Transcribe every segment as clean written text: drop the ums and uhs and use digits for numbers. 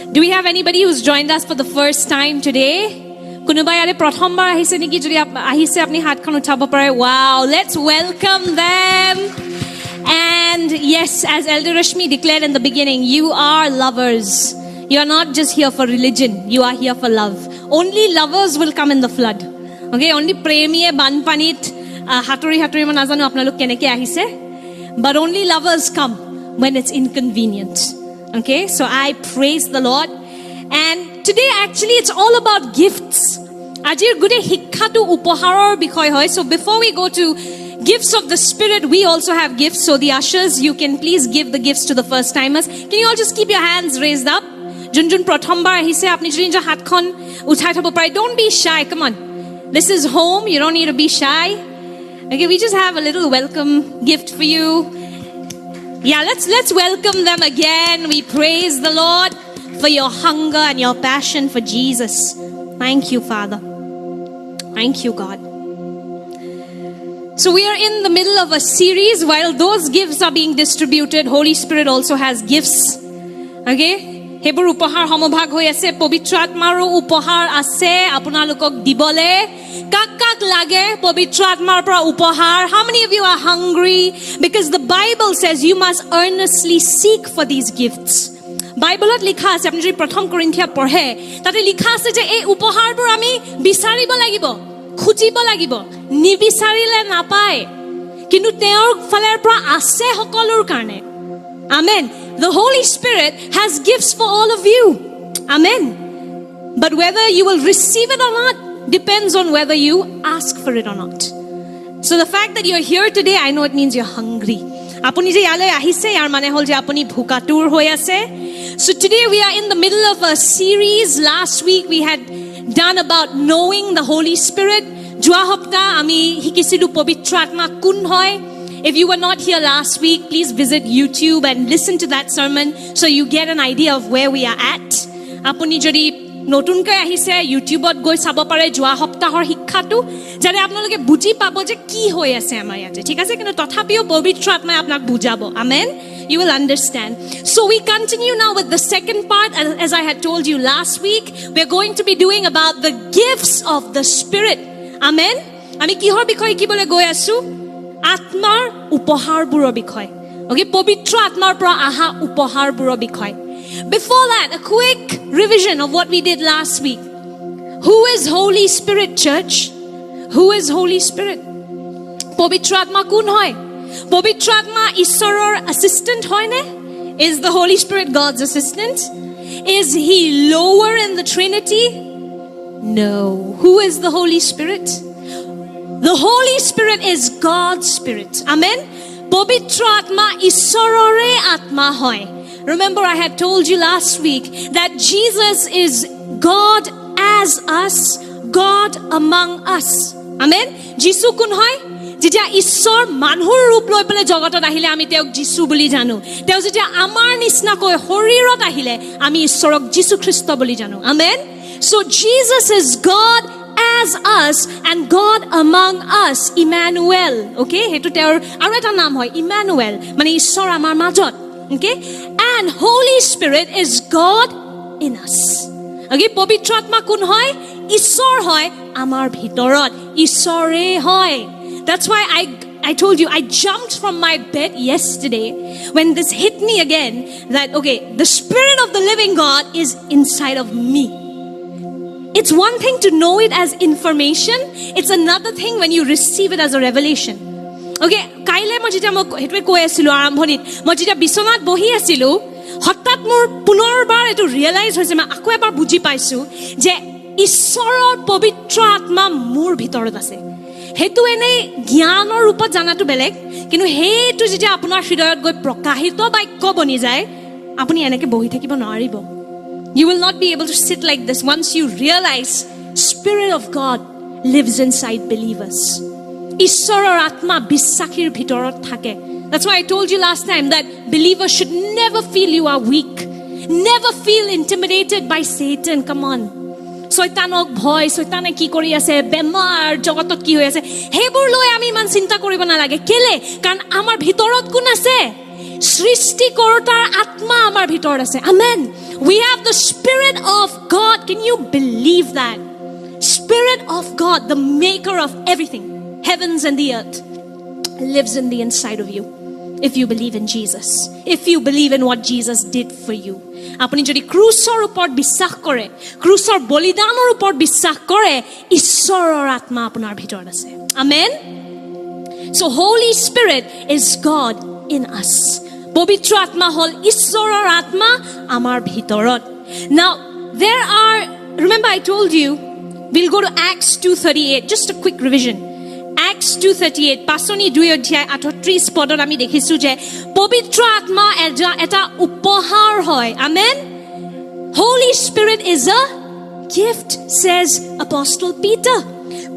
Do we have anybody who's joined us for the first time today? Kunubai ale prothombar ahise niki jodi ahise apni hat khon uthabo pare. Wow, let's welcome them. And yes, as Elder Rashmi declared in the beginning, you are lovers. You are not just here for religion, you are here for love. Only lovers will come in the flood. Okay, only premiye banpanit hatori man nazanu apnalok keneke ahise. But only lovers come when it's inconvenient. Okay, so I praise the Lord. And today actually it's all about gifts. Ajir gude hikha tu upoharor bikhoy hoy. So before we go to gifts of the Spirit, we also have gifts. So the ushers, you can please give the gifts to the first timers. Can you all just keep your hands raised up? Junjun prothombar ahise apni jodi nija hat khon uthai thabo pare. Don't be shy. Come on. This is home. You don't need to be shy. Okay, we just have a little welcome gift for you. Yeah, let's welcome them again. We praise the Lord for your hunger and your passion for Jesus. Thank you, Father. Thank you, God. So we are in the middle of a series. While those gifts are being distributed, Holy Spirit also has gifts. Okay? Hebur upahar homobhag hoi ase, Pavitra Atmaru upahar ase apunalokok dibole. Kak lage Pavitra Atmar pra upahar. How many of you are hungry? Because the Bible says you must earnestly seek for these gifts. Bible-ot likha ase, apni jodi prothom Korinthia porhe, tate likha ase je ei upoharbor ami bisaribo lagibo, khujibo lagibo, nibisarile napai. Kintu teor faler pra ase hokolor karne. Amen. The Holy Spirit has gifts for all of you. Amen. But whether you will receive it or not depends on whether you ask for it or not. So the fact that you're here today, I know it means you're hungry. Apuni je yale ahise yar mane hol je apuni bhukatur hoi ase. So today we are in the middle of a series. Last week we had done about knowing the Holy Spirit. Jua hopta ami hikisilu Pavitra Atma kun hoy. If you were not here last week, please visit YouTube and listen to that sermon so you get an idea of where we are at. Apuni jodi notunkai ahise YouTube-ot goi sabo pare jua hoptahor hikkha tu jare apnaloke buji pabo je ki hoi ase amar yate. Thik ase kintu tothapio Pavitra Atmai apnak bujabo. Amen. You will understand. So we continue now with the second part. As I had told you last week, we're going to be doing about the gifts of the Spirit. Amen. Ami kihor bikhoy kibole goi asu? Atmar upoharburo bikhoy. Okay, Pavitra Atmar pra aha upoharburo bikhoy. Before that, a quick revision of what we did last week. Who is Holy Spirit, church? Who is Holy Spirit? Pavitra Atma kun hoy? Pavitra Atma Ishwaror assistant hoy ne? Is the Holy Spirit God's assistant? Is he lower in the Trinity? No. Who is the Holy Spirit? The Holy Spirit is God's Spirit. Amen. Pavitra Atma Ishwarore Atma hoy. Remember, I had told you last week that Jesus is God as us, God among us. Amen. Jisu kun hoy? যেতিয়া ঈশ্বৰ মানুহৰ ৰূপ লৈ পেলে জগতত আহিলে আমি তেওঁক যিশু বুলি জানো। তেওঁ যেতিয়া আমাৰ নিচিনাকৈ শৰীৰত আহিলে আমি ঈশ্বৰক যিশু খ্ৰীষ্ট বুলি জানো। আমেন। So Jesus is God as us and God among us, Emmanuel. Okay, হেতু তেওঁৰ আৰু এটা নাম হয় Emmanuel, মানে ঈশ্বৰ আমাৰ মাজত। Okay, and Holy Spirit is God in us. Okay, পবিত্ৰ আত্মা কোন হয়? ঈশ্বৰ হয় আমাৰ ভিতৰত, ঈশ্বৰে হয়। That's why I told you, I jumped from my bed yesterday when this hit me again that, okay, the Spirit of the living God is inside of me. It's one thing to know it as information. It's another thing when you receive it as a revelation. Okay, kaile mo jita mo hetwe koi asilo arambhonit. Mo jita bisonat bohi asilo, hotat mor punorbar etu realize hoise ma ako ebar buji paisu je Ishwaror Pavitra Atma mur bhitorot ase. হেতু এনে জ্ঞানৰ ৰূপত জানাটো বেলেগ, কিন্তু হেতু যেতিয়া আপোনাৰ হৃদয়ত গৈ প্ৰকাশিত বাক্য বনি যায় আপুনি এনেকে বহি থাকিব নোৱাৰিব। You will not be able to sit like this once you realize Spirit of God lives inside believers. ঈশ্বৰৰ আত্মা বিশ্বাসীৰ ভিতৰত থাকে। That's why I told you last time that believers should never feel you are weak, never feel intimidated by Satan. Come on. শয়তানক ভয়, শয়তানে কি কৰি আছে, বেমাৰ জগতত কি হৈ আছে, হেবোৰ লৈ আমি ইমান চিন্তা কৰিব নালাগে। কেলে? কাৰণ আমাৰ ভিতৰত কোন আছে? সৃষ্টিকৰ্তাৰ আত্মা আমাৰ ভিতৰত আছে। আমেন। We have the Can you believe that? Spirit of God, the maker of everything, heavens and the earth, lives in the inside of you. If you believe in Jesus, if you believe in what Jesus did for you. Apuni jodi krusor upor biswas kore, krusor bolidanor upor biswas kore, Ishoror atma apunar bhitor ase. Amen. So Holy Spirit is God in us. Pavitra atma hol Ishoror atma amar bhitorot. Now there are, remember I told you, we'll go to Acts 2:38. Just a quick revision. Acts 2:38 pasoni 2 অধ্যায় 38 পদত আমি দেখিছো যে পবিত্ৰ আত্মা এটা উপহাৰ হয়. Amen. Holy Spirit is a gift, says Apostle Peter.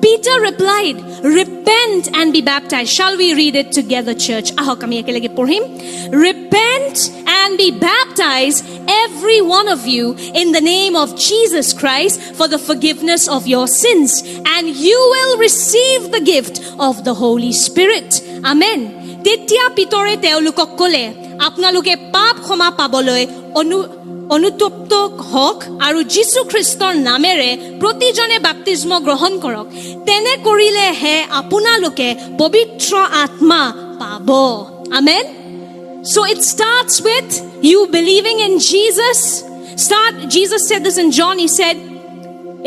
Peter replied, repent and be baptized. Shall we read it together, church? Ahok ami ekelege porhim. Repent and be baptized, every one of you, in the name of Jesus Christ, for the forgiveness of your sins, and you will receive the gift of the Holy Spirit. Amen. Tetia pitore teolukok kole, apnaluke pap khoma paboloi অনুতপ্ত হওক আৰু যীশু খ্ৰীষ্টৰ নামেৰে প্ৰতিজনে বাপ্তিস্ম গ্ৰহণ কৰক. তেনে কৰিলে হে আপোনালোকে পবিত্ৰ আত্মা পাব. Amen. So it starts with you believing in Jesus. Jesus said this in John. He said,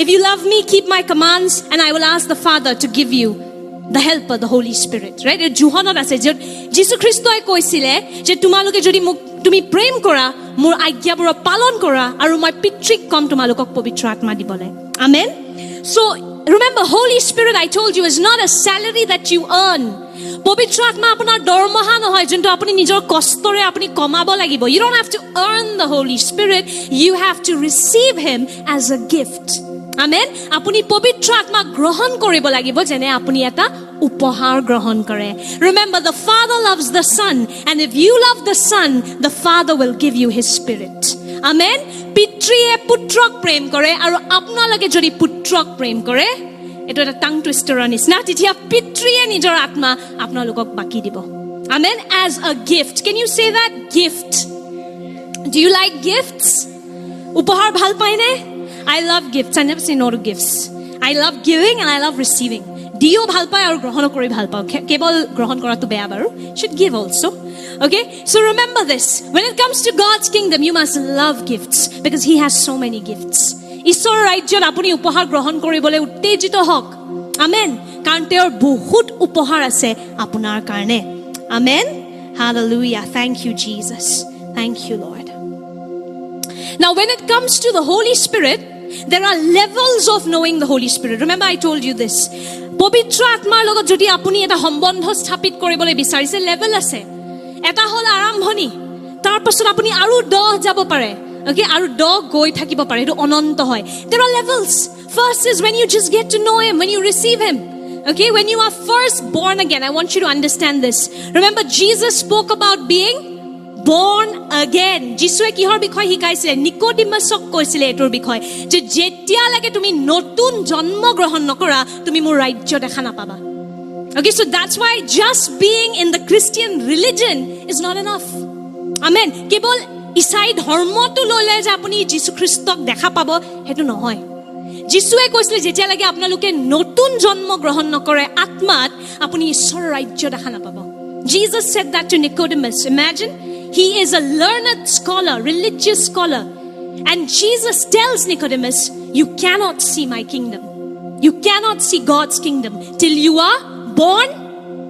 if you love me, keep my commands, and I will ask the Father to give you the helper, the Holy Spirit. Right? Johannot ase je Jesu Christoi koisile je tumaloke jodi তুমি প্ৰেম কৰা, মোৰ আজ্ঞাবোৰ পালন কৰা, আৰু মই পিতৃক কম তোমালোকক পবিত্ৰ আত্মা দিবলৈ. Amen. So remember, Holy Spirit, I told you, is not a salary that you earn. পবিত্ৰ আত্মা আপোনাৰ দৰমহা নহয় যোনটো আপুনি নিজৰ কষ্টৰে আপুনি কমাব লাগিব. You don't have to earn the Holy Spirit. You have to receive him as a gift. Amen. আপুনি পবিত্ৰ আত্মা গ্ৰহণ কৰিব লাগিব যেনে আপুনি এটা উপহাৰ গ্ৰহণ কৰে. Remember, the Father loves the Son, and if you love the Son, the Father will give you his Spirit. Amen. পিতৃয়ে পুত্ৰক প্ৰেম কৰে, আৰু আপোনালোকে যদি পুত্ৰক প্ৰেম কৰে, এটো এটা টাং টুইষ্টাৰৰ নিচিনা, তেতিয়া পিতৃয়ে নিজৰ আত্মা আপোনালোকক বাকি দিব. Amen. As a gift. Can you say that? Gift. Do you like gifts? উপহাৰ ভাল পায়নে? I love gifts. I never say no to gifts. I love giving and I love receiving. Dio bhal pai aru grohon kori bhal pao. Kebol grohon korato beya baru. Should give also. Okay? So remember this. When it comes to God's kingdom, you must love gifts because he has so many gifts. Ishor rajyot apuni upahar grohon koribole uttejito hok. Amen. Karon teor bahut upahar ase apunar karone. Amen. Hallelujah. Thank you, Jesus. Thank you, Lord. Now when it comes to the Holy Spirit, there are levels of knowing the Holy Spirit. Remember I told you this. পবিত্ৰ আত্মাৰ লগত যদি আপুনি এটা সম্বন্ধ স্থাপিত কৰিবলৈ বিচাৰিছে, লেভেল আছে. এটা হল আৰম্ভণি, তাৰ পাছত আপুনি আৰু 10 যাব পাৰে. Okay, আৰু 10 গৈ থাকিব পাৰে, এটো অনন্ত হয়. There are levels. First is when you just get to know him, when you receive him. Okay, when you are first born again. I want you to understand this. Remember, Jesus spoke about being born again. যিশুৱে কিহৰ বিষয় শিকাইছিলে? নিকোডিমাছক কৈছিলে এটোৰ বিষয় যে যেতিয়া লাগে তুমি নতুন জন্ম গ্ৰহণ নকৰা, তুমি মোৰ ৰাজ্য দেখা নাপাবা. Okay, so that's why just being in the Christian religion is not enough. Amen. কেৱল ইসাই ধৰ্মটো ললে যে আপুনি যীশু খ্ৰীষ্টক দেখা পাব, হেতু নহয়. যিশুৱে কৈছিলে যেতিয়া লাগে আপোনালোকে নতুন জন্ম গ্ৰহণ নকৰে আত্মাত, আপুনি ঈশ্বৰৰ ৰাজ্য দেখা নাপাব. Jesus said that to Nicodemus. Imagine, he is a learned scholar, religious scholar. And Jesus tells Nicodemus, you cannot see my kingdom. You cannot see God's kingdom till you are born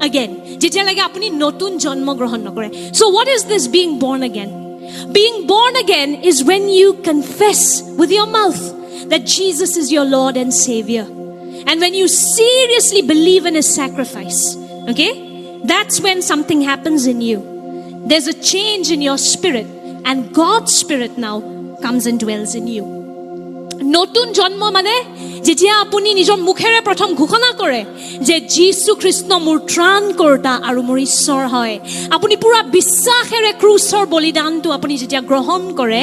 again. Jetya lage apuni notun janma grohon nokore. So what is this being born again? Being born again is when you confess with your mouth that Jesus is your Lord and Savior. And when you seriously believe in his sacrifice. Okay? That's when something happens in you. There's a change in your spirit, and God's spirit now comes and dwells in you. নতুন জন্ম মানে যেতিয়া আপুনি নিজৰ মুখেৰে প্ৰথম ঘোষণা কৰে যে যীশু খ্ৰীষ্ট মোৰ ত্ৰাণকৰ্তা আৰু মোৰ ঈশ্বৰ হয়, আপুনি পুৰা বিশ্বাসেৰে ক্ৰুচৰ বলিদানটো আপুনি যেতিয়া গ্ৰহণ কৰে,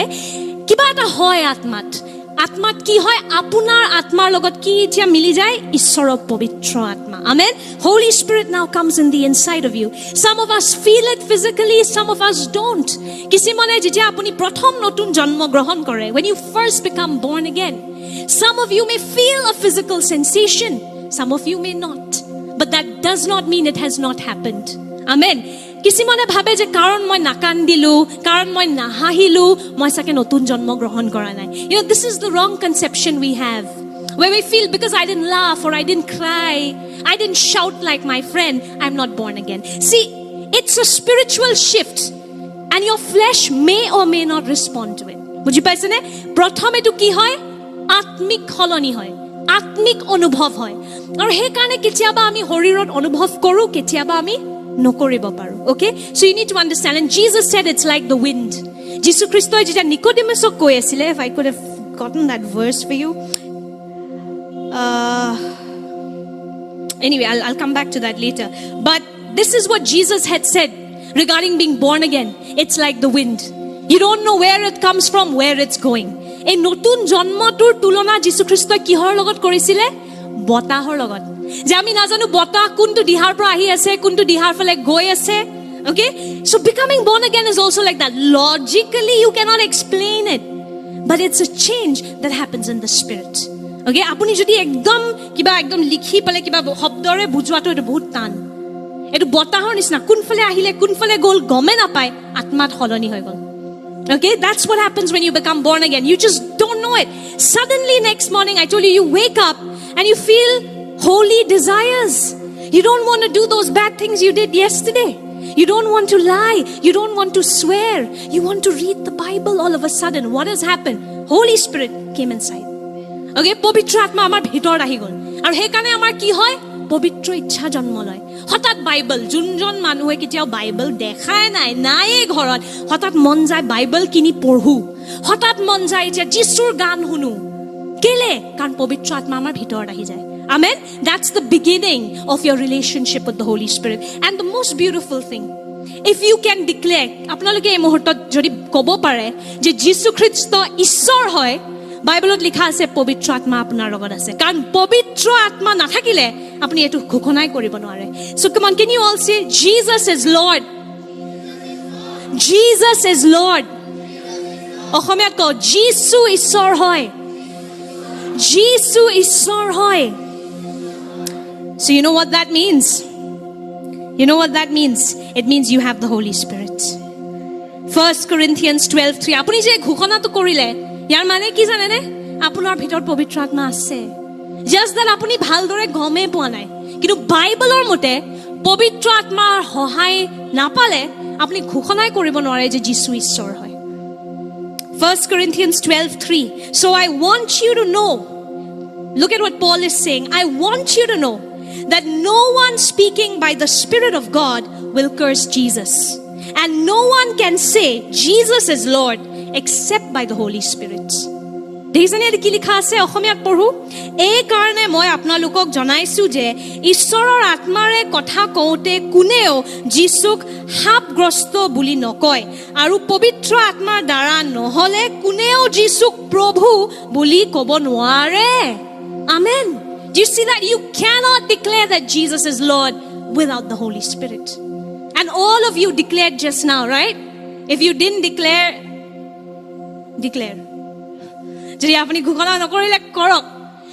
কিবা এটা হয় আত্মাত কি হয়? আপোনাৰ আত্মাৰ লগত কি এতিয়া মিলি যায়? ঈশ্বৰৰ পবিত্ৰ আত্মা. Amen. Holy Spirit now comes in the inside of you. Some of us feel it physically, some of us don't. কিছুমানে যেতিয়া আপুনি প্ৰথম নতুন জন্ম গ্ৰহণ কৰে, when you first become born again, Some of you may feel a physical sensation. Some of you may not. But that does not mean it has not happened. Amen. Kisimane bhabe je karon moi nakandilu, karon moi nahahilu, moi sake notun janmo grohon kora nai. You know, this is the wrong conception we have. Where we feel because I didn't laugh or I didn't cry, I didn't shout like my friend, I'm not born again. See, it's a spiritual shift. And your flesh may or may not respond to it. Buji paise ne? Prothome tu ki hoy? Atmik kholoni hoy. Atmik anubhav hoy. Aru he karone ketiaba ami horirot anubhav koru, ketiaba ami nokoribo paru. Okay? So you need to understand. And Jesus said it's like the wind. Jesus Christo jeta Nicodemusok koi asile, if I could have gotten that verse for you. Anyway, I'll come back to that later. But this is what Jesus had said regarding being born again. It's like the wind. You don't know where it comes from, where it's going. Ei notun janmotur tulona Jesu Christo kihor logot korisile? Botahor logot. Je ami najanu botah kuntu dihar pra ahi ase, kuntu dihar phale goi ase. Okay? So becoming born again is also like that. Logically, you cannot explain it. But it's a change that happens in the spirit. Okay? Apuni jodi ekdom likhi pale kiba hobdore bujwato etu bahut tan. Etu botahor nisna kunfale ahile kunfale gol gome na pai atmat holoni hoy gol. Okay, that's what happens when you become born again. You just don't know it. Suddenly next morning, I told you, you wake up and you feel holy desires. You don't want to do those bad things you did yesterday. You don't want to lie. You don't want to swear. You want to read the Bible all of a sudden. What has happened? Holy Spirit came inside. Okay, Pavitra Atma amar bhitor ahi gol. Aru he kane amar ki hoy? Pavitra ichha janmo loy. হঠাৎ Bible যোনজন মানুহে কেতিয়াও Bible দেখাই নাই ঘৰত হঠাৎ মন যায় বাইবেল কিনি পঢ়ো হঠাৎ মন যায় যে যিশুৰ গান শুনো কেলে কাৰণ পবিত্ৰ আত্মা আমাৰ ভিতৰত আহি যায় আমেন that's the beginning of your relationship with the Holy Spirit and the most beautiful thing if you can declare আপোনালোকে এই মুহূৰ্তত যদি ক'ব পাৰে যে যীশু খ্ৰীষ্ট ঈশ্বৰ হয় বাইবেলত লিখা আছে পবিত্ৰ আত্মা আপোনাৰ লগত আছে কাৰণ পবিত্ৰ আত্মা নাথাকিলে আপুনি এটো ঘোষণাই কৰিব নোৱাৰে so come on can you all say Jesus is Lord Jesus is Lord অসমীয়াত কও যীশু ঈশ্বৰ হয় যীশু ঈশ্বৰ হয় so you know what that means it means you have the Holy Spirit 1 Corinthians 12:3 আপুনি যে ঘোষণাটো কৰিলে ইয়াৰ মানে কি জানে নে আপোনাৰ ভিতৰত পবিত্ৰ আত্মা আছে just that আপুনি ভালদৰে গমে পোৱা নাই কিন্তু বাইবেলৰ মতে পবিত্ৰ আত্মাৰ সহায় নাপালে আপুনি ঘোষণাই কৰিব নোৱাৰে যে যীশু ঈশ্বৰ হয় 1 Corinthians 12:3 so I want you to know look at what Paul is saying I want you to know that no one speaking by the Spirit of God will curse Jesus and no one can say Jesus is Lord except by the Holy Spirit. দেখিছেনে কি লিখা আছে অসমীয়াত পঢ়ো এই কাৰণে মই আপোনালোকক জনাইছো যে ঈশ্বৰৰ আত্মাৰে কথা কওঁতে কোনেও যীশুক হাপগ্ৰস্ত বুলি নকয় আৰু পবিত্ৰ আত্মাৰ দ্বাৰা নহলে কোনেও যীশুক প্ৰভু বুলি ক'ব নোৱাৰে আমেন do you see that you cannot declare that Jesus is Lord without the Holy Spirit and all of you declared just now right if you didn't declare যদি আপুনি ঘোষণা নকৰিলে কৰক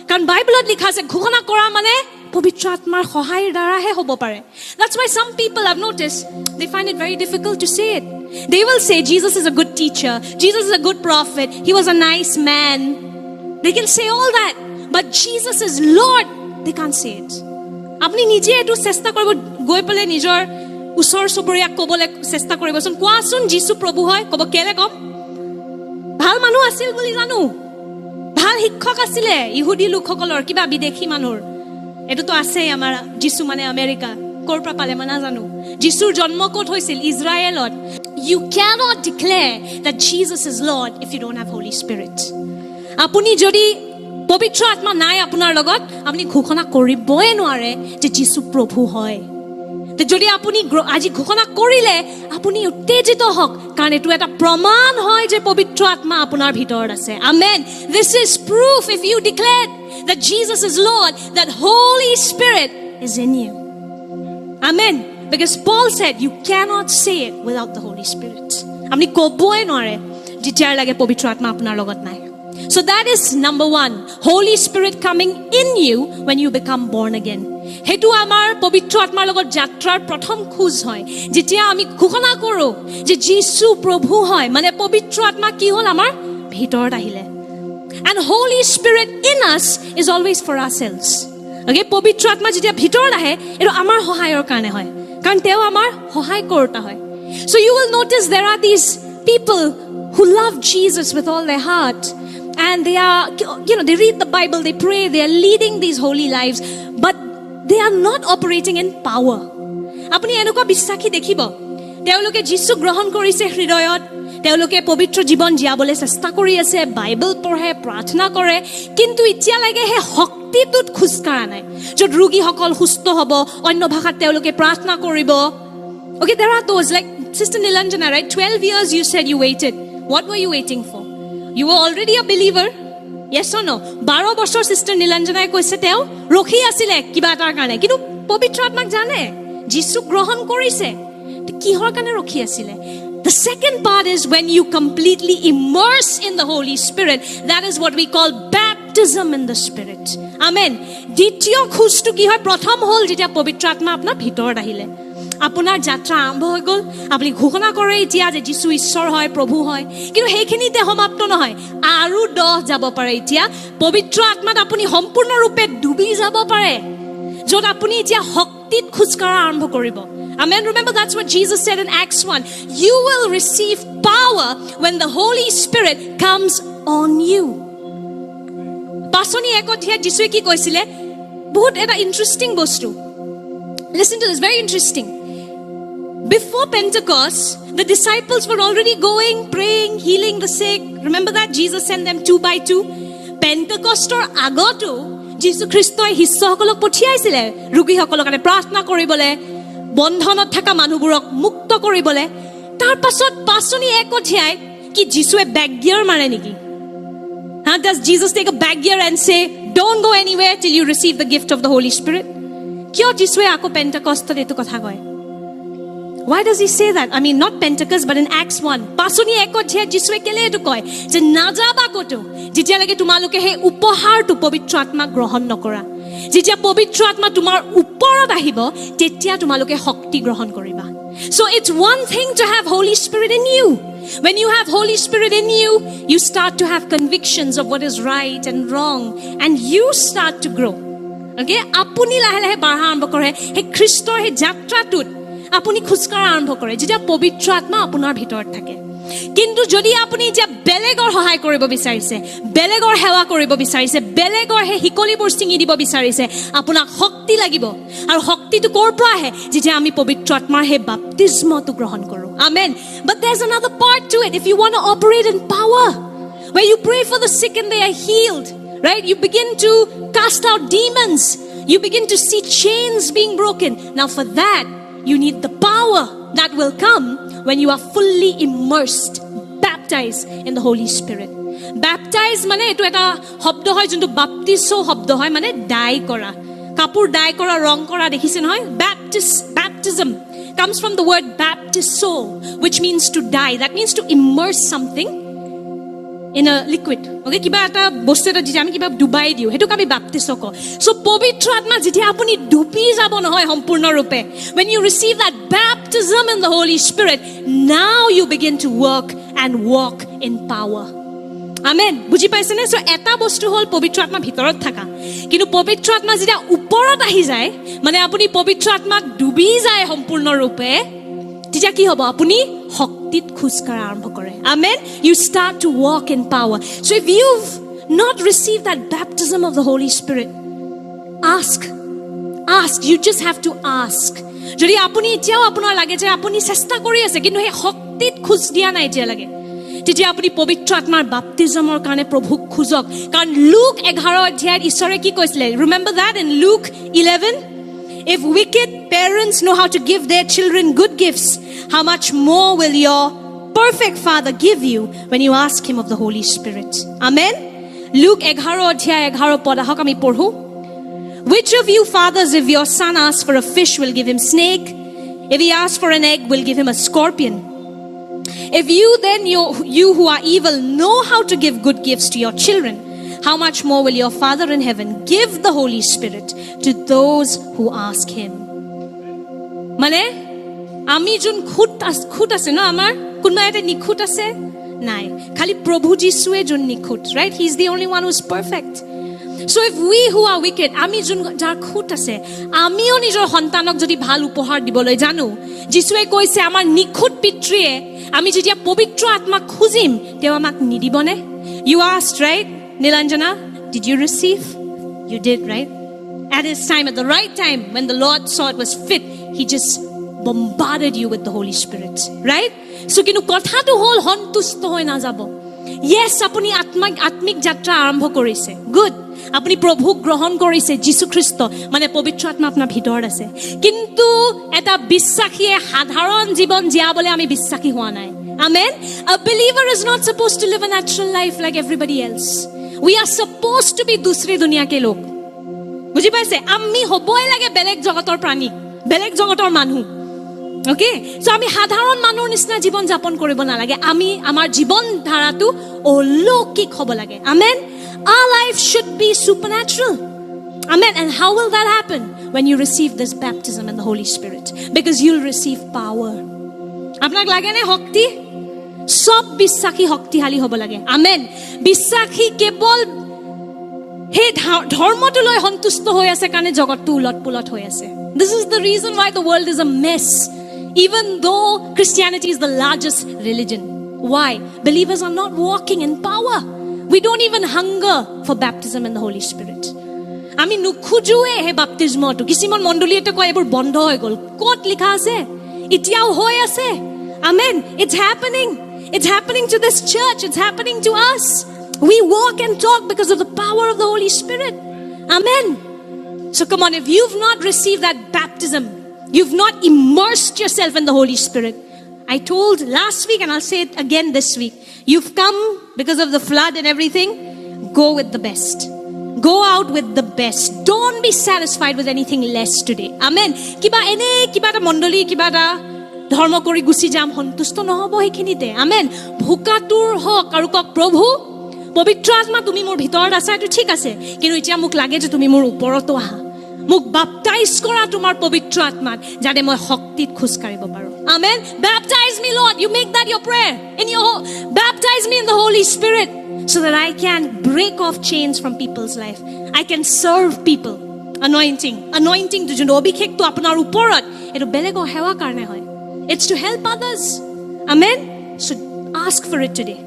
কাৰণ বাইবেলত লিখা আছে ঘোষণা কৰা মানে পবিত্ৰ আত্মাৰ সহায়ৰ দ্বাৰাহে হ'ব পাৰে that's why some people I've noticed they find it very difficult to say it they will say Jesus is a good teacher Jesus is a good prophet he was a nice man they can say all that but Jesus is Lord they can't say it আপুনি নিজে এটো চেষ্টা কৰিব গৈ পলে নিজৰ ওচৰ চুবুৰীয়াক ক'বলৈ চেষ্টা কৰিবচোন কোৱাচোন যীশু প্ৰভু হয় ক'ব কেলে কম ভাল মানুহ আছিল বুলি জানো ভাল শিক্ষক আছিলে ইহুদি লোকসকলৰ কিবা বিদেশী মানুহৰ এটো আছে আমাৰ যীশু মানে আমেৰিকা কৰ পৰা পালে মানা জানো যীশুৰ জন্ম ক'ত হৈছিল ইজৰাইলত you cannot declare that Jesus is Lord if you don't have Holy Spirit আপুনি যদি পবিত্ৰ আত্মা নাই আপোনাৰ লগত আপুনি ঘোষণা কৰিবই নোৱাৰে যে যীশু প্ৰভু হয় যদি আপুনি আজি ঘোষণা কৰিলে আপুনি উত্তেজিত হওক কাৰণ এটো এটা প্ৰমাণ হয় যে পবিত্ৰ আত্মা আপোনাৰ ভিতৰত আছে আমেন this is proof if you declare that Jesus is Lord that Holy Spirit is in you amen because Paul said you cannot say it without the Holy Spirit আপুনি ক'বই নোৱাৰে যেতিয়ালৈকে পবিত্ৰ আত্মা আপোনাৰ লগত নাই So that is number 1. Holy Spirit coming in you when you become born again. হেতু আমাৰ পবিত্ৰ আত্মাৰ লগত যাত্ৰাৰ প্ৰথম খোজ হয় যেতিয়া আমি ঘোষণা কৰো যে যীশু প্ৰভু হয় মানে পবিত্ৰ আত্মা কি হ'ল আমাৰ ভিতৰত আহিলে and Holy Spirit in us is always for ourselves. Okay, পবিত্ৰ আত্মা যেতিয়া ভিতৰত আহে এটো আমাৰ সহায়ৰ কাৰণে হয় কাৰণ তেওঁ আমাৰ সহায় কৰতা হয়. So you will notice there are these people who love Jesus with all their heart and they are, they read the Bible, they pray, they are leading these holy lives, but they are not operating in power. আপুনি এনেকুৱা বিশ্বাসী দেখিব তেওঁলোকে যীশু গ্ৰহণ কৰিছে হৃদয়ত তেওঁলোকে পবিত্ৰ জীৱন জীয়াবলৈ চেষ্টা কৰি আছে বাইবেল পঢ়ে প্ৰাৰ্থনা কৰে কিন্তু এতিয়া লাগে হে শক্তিটোত খুজকাৰা নাই যত ৰোগীসকল সুস্থ হ'ব অন্য ভাষাত তেওঁলোকে প্ৰাৰ্থনা কৰিব. Okay, there are those like Sister Nilanjana, right? 12 years you said you waited. What were you waiting for? You were already a believer. Yes or no? 12 বছৰ Sister Nilanjana কৈছে তেওঁ ৰখি আছিল কিবা এটাৰ কাৰণে কিন্তু পবিত্ৰ আত্মাক জানে যীশু গ্ৰহণ কৰিছে কিহৰ কাৰণে ৰখি আছিল. The second part is when you completely immerse in the Holy Spirit. That is what we call baptism in the Spirit. Amen. দ্বিতীয় খুজটো কি হয় প্ৰথম হ'ল যেতিয়া পবিত্ৰ আত্মা আপোনাৰ ভিতৰত আহিলে আপোনাৰ যাত্ৰা আৰম্ভ হৈ গ'ল আপুনি ঘোষণা কৰে এতিয়া যে যীশু ঈশ্বৰ হয় প্ৰভু হয় কিন্তু সেইখিনিতে সমাপ্ত নহয় আৰু 10 যাব পাৰে এতিয়া পবিত্ৰ আত্মাত আপুনি সম্পূৰ্ণৰূপে ডুবি যাব পাৰে য'ত আপুনি এতিয়া শক্তিত খুজকাৰা আৰম্ভ কৰিব. Amen. Remember that's what Jesus said in Acts 1. You will receive power when the Holy Spirit comes on you. Pachni একঠিয়া যিশুৱে কি কৈছিলে বহুত এটা ইন্টাৰেষ্টিং বস্তু. Listen to this, very interesting. Before Pentecost, the disciples were already going, praying, healing the sick. Remember that? Jesus sent them 2 by 2. Pentecostor agoto, Jesus Christoi শিষ্যসকলক পঠিয়াইছিলে ৰোগীসকলৰ কাৰণে প্ৰাৰ্থনা কৰিবলৈ বন্ধনত থকা মানুহবোৰক মুক্ত কৰিবলৈ. তাৰ পাছত পাছনি একঠিয়াই কি যিশুৱে বেক গিয়াৰ মাৰে নেকি? Does Jesus take a back gear and say, don't go anywhere till you receive the gift of the Holy Spirit? কিয় যিশুৱে আকৌ পেন্টেকষ্টত এইটো কথা কয়? Why does he say that? I mean, not Pentecost, but in Acts 1. Pachni একঠিয়া যিশুৱে কেলে এইটো কয় যে নাযাবা কতো যেতিয়ালৈকে তোমালোকে সেই উপহাৰটো পবিত্ৰ আত্মা গ্ৰহণ নকৰা. যেতিয়া পবিত্ৰ আত্মা তোমাৰ ওপৰত আহিব তেতিয়া তোমালোকে শক্তি গ্ৰহণ কৰিবা. So it's one thing to have Holy Spirit in you. When you have Holy Spirit in you, you start to have convictions of what is right and wrong and you start to grow. Okay? আপুনি লাহে লাহে বাঢ়া আৰম্ভ কৰে হে খ্ৰীষ্টৰ হে যাত্ৰাটোত আপুনি খুজকাৰা আৰম্ভ কৰে যেতিয়া পবিত্ৰ আত্মা আপোনাৰ ভিতৰত থাকে. কিন্তু যদি আপুনি যে বেলেগৰ সহায় কৰিব বিচাৰিছে বেলেগৰ সেৱা কৰিব বিচাৰিছে বেলেগৰ হে হিকলিবোৰ ছিঙি দিব বিচাৰিছে আপোনাক শক্তি লাগিব আৰু শক্তিটো ক'ৰ পৰা আহে যেতিয়া আমি পবিত্ৰ আত্মাৰ হে বাপ্তিস্মটো গ্ৰহণ কৰো. Amen. But there's another part to it. If you want to operate in power where you pray for the sick and they are healed, right? You begin to cast out demons. You begin to see chains being broken. Now for that you need the power that will come when you are fully immersed, baptized in the Holy Spirit. Baptized মানে এটো এটা শব্দ হয় যোনটো বাপ্তিছো শব্দ হয় মানে ডাই কৰা কাপোৰ ডাই কৰা ৰং কৰা দেখিছে নহয় baptism comes from the word baptizo which means to dye. That means to immerse something in a liquid. Okay, kiba eta bostu eta jiti ami kiba dubai diu hetu ami baptizo ko. So povitra atma jiti apuni dubi jabo nohoy sampurna rupe when you receive that baptism in the Holy Spirit, now you begin to work and walk in power. Amen. বুজি পাইছে নে? So এটা বস্তু হল পবিত্ৰ আত্মা ভিতৰত থাকা কিন্তু পবিত্ৰ আত্মা যেতিয়া ওপৰত আহি যায় মানে আপুনি পবিত্ৰ আত্মাত ডুবি যায় সম্পূৰ্ণ ৰূপে তেতিয়া কি হ'ব আপুনি শক্তিত খুজকাৰা আৰম্ভ কৰে. Amen. You start to walk in power. So if you've not received that baptism of the Holy Spirit, ask. You just have to ask. যদি আপুনি এতিয়াও আপোনাৰ লাগে যে আপুনি চেষ্টা কৰি আছে কিন্তু সেই শক্তিত খুজ দিয়া নাই এতিয়া লাগে তেতিয়া আপুনি পবিত্ৰ আত্মাৰ বাপ্তিজমৰ কাৰণে প্ৰভুক খুজক কাৰণ লুক 11 অধ্যায়ত ঈশ্বৰে কি কৈছিলে? Remember that in Luke 11? If wicked parents know how to give their children good gifts, how much more will your perfect Father give you when you ask him of the Holy Spirit? Amen. Luke 11 অধ্যায় 11 পদ ahok ami porhu. Which of you fathers, if your son asks for a fish, will give him snake? If he asks for an egg, will give him a scorpion? If you then, you who are evil, know how to give good gifts to your children, how much more will your Father in heaven give the Holy Spirit to those who ask him? Mane, ami jun khut ase no amar kunba eta nikhut ase nai khali Prabhu Jisue jun nikhut, right? He's the only one who's perfect. So if we who are wicked, ami jun jar khut ase, amio nijor hontanok jodi bhal upohar diboloi janu, Jisue koise amar nikhut pitrie ami jetia povitra atma khujim teo amak nidibone. You asked, right, Nilanjana, did you receive? You did, right? At his time, at the right time, when the Lord saw it was fit, he just bombarded you with the Holy Spirit, right? So kinu kotha to hol hontusto hoi na jabo. Yes, apuni atmik jatra arambho korise. Good. Apuni Prabhu grohon korise, Jisu Kristo, mane povitra atma apnar bhitor ase. Kintu eta bissakhie sadharon jibon jiabole ami bissakhi hoa nai. Amen. A believer is not supposed to live a natural life like everybody else. We are supposed to be dusre dunia ke log. Buji paise? Ami hoboi lage belek jogotor prani, belek jogotor manhu. Okay? So ami sadharon manur nisna jibon japon koribo nalage. Ami amar jibon dharatu oloukik hobo lage. Amen. Our life should be supernatural. Amen. And how will that happen? When you receive this baptism in the Holy Spirit. Because you'll receive power. Apnak lage ne hokti? Sob bissakhi hoktihali hobo lage. Amen. Bissakhi kebol he dharma to loi hontusto hoi ase kane jagat tu ulot pulot hoi ase. This is the reason why the world is a mess. Even though Christianity is the largest religion. Why? Believers are not walking in power. We don't even hunger for baptism in the Holy Spirit. Ami nukhujue he baptismo to kisimon mondoli eta koy ebor bondho hoy gol. Kot likha ase? Itiao hoy ase. Amen. It's happening. It's happening to this church. It's happening to us. We walk and talk because of the power of the Holy Spirit. Amen. So come on, if you've not received that baptism, you've not immersed yourself in the Holy Spirit. I told last week and I'll say it again this week. You've come because of the flood and everything. Go with the best. Go out with the best. Don't be satisfied with anything less today. Amen. Kiba ene kiba ta mondoli kiba ta dharma kori gusi jam hontusto nohobo hekhinite. Amen. Bhukatur hok aru kok Prabhu পবিত্ৰ আত্মা তুমি মোৰ ভিতৰত আছা এটো ঠিক আছে কিন্তু এতিয়া মোক লাগে যে তুমি মোৰ ওপৰতো আহা মোক বাপটাইজ কৰা তোমাৰ পবিত্ৰ আত্মাত যাতে মই শক্তিত খোজ কাঢ়িব পাৰো আমেন baptize me Lord you make that your prayer in your baptize me in the Holy Spirit so that I can break off chains from people's life I can serve people anointing to যোন অভিষেকটো আপোনাৰ ওপৰত এটো বেলেগৰ সেৱা কাৰণে হয় it's to help others amen so ask for it today